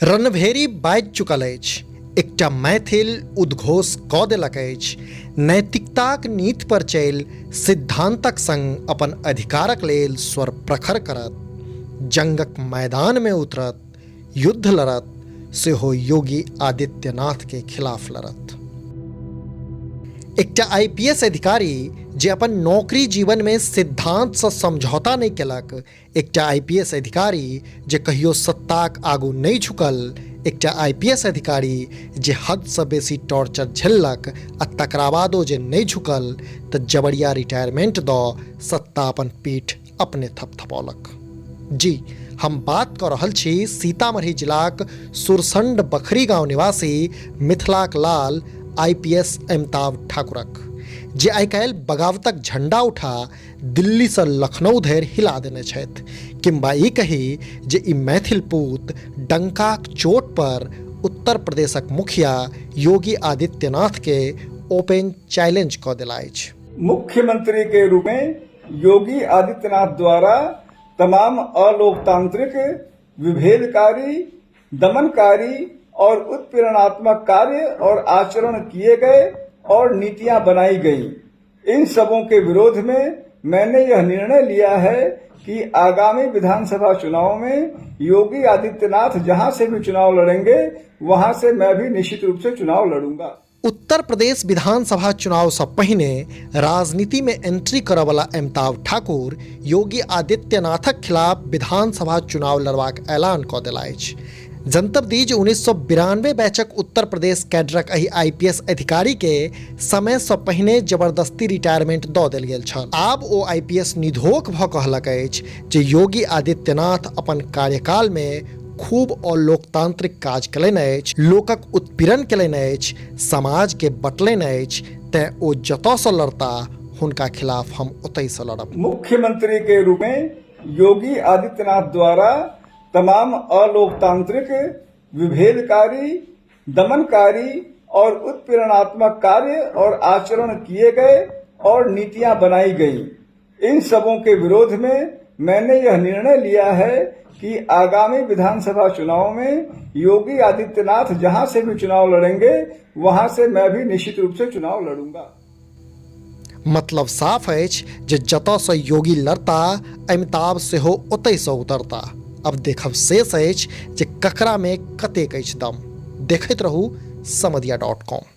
रणभेरी बाजि चुकल अछि, एकटा मैथिल उद्घोष कऽ देलक अछि, नैतिकताक नीति पर चलि सिद्धांतक संग अपन अधिकारक लेल स्वर प्रखर करत, जंगक मैदान में उतरत, युद्ध लड़त, सेहो योगी आदित्यनाथ के खिलाफ लड़त। एकटा आईपीएस अधिकारी जे अपन नौकरी जीवन में सिद्धांत से समझौता नहीं केलक, एकटा आईपीएस अधिकारी जे कहियो सत्ताक आगू नहीं झुकल, एकटा आईपीएस अधिकारी जे हद से बेसी टॉर्चर झेललक आ तकरा बादो जे नहीं झुकल तऽ जबरिया रिटायरमेंट दऽ सत्ता अपन पीठ अपने थपथपौलक। जी, हम बात कऽ रहल छी सीतामढ़ी जिलाक सुरसंड बखरी गांव निवासी मिथिलाक लाल आईपीएस अमिताभ ठाकुरक, जे आइ काल्हि बगावतक झंडा उठा दिल्ली से लखनऊ धरि हिला देने छथि। किंबा ई कही जे ई मैथिल पूत डंकाक चोट पर उत्तर प्रदेशक मुखिया योगी आदित्यनाथ के ओपन चैलेंज कऽ देला अछि। मुख्यमंत्री के रूप में योगी आदित्यनाथ द्वारा तमाम अलोकतांत्रिक, विभेदकारी, दमनकारी और उत्पीड़नात्मक कार्य और आचरण किए गए और नीतियां बनाई गई। इन सबों के विरोध में मैंने यह निर्णय लिया है कि आगामी विधानसभा चुनाव में योगी आदित्यनाथ जहां से भी चुनाव लड़ेंगे वहां से मैं भी निश्चित रूप से चुनाव लड़ूंगा। उत्तर प्रदेश विधानसभा चुनाव से पहिने राजनीति में एंट्री करय वाला अमिताभ ठाकुर योगी आदित्यनाथक खिलाफ विधानसभा चुनाव लड़बाक ऐलान कऽ देला अछि। जनतब दी जे 1992 बैचक उत्तर प्रदेश कैडरक एहि आईपीएस अधिकारी के समय से पहिने जबरदस्ती रिटायरमेंट दऽ देल गेल छल। आब ओ आईपीएस निधोक भऽ कहलक अछि जे योगी आदित्यनाथ अपन कार्यकाल में खूब अलोकतांत्रिक काज कयलनि अछि, लोकक उत्पीड़न कयलनि अछि, समाज के बँटलनि अछि, तेँ ओ जतऽ सँ लड़ता हुनका खिलाफ हम ओतहि सँ लड़ब। मुख्यमंत्री के रूप में योगी आदित्यनाथ द्वारा तमाम अलोकतांत्रिक, विभेदकारी, दमनकारी और उत्पीड़नात्मक कार्य और आचरण किए गए और नीतियां बनाई गई। इन सबों के विरोध में मैंने यह निर्णय लिया है कि आगामी विधानसभा चुनाव में योगी आदित्यनाथ जहां से भी चुनाव लड़ेंगे वहां से मैं भी निश्चित रूप से चुनाव लड़ूंगा। मतलब साफ अछि जे जतऽ सँ योगी लड़ता अमिताभ सेहो ओतहि सँ उतरता। अब देखब शेष अछि जे ककरा में कतेक अछि दम। देखैत रहू समधिया.com।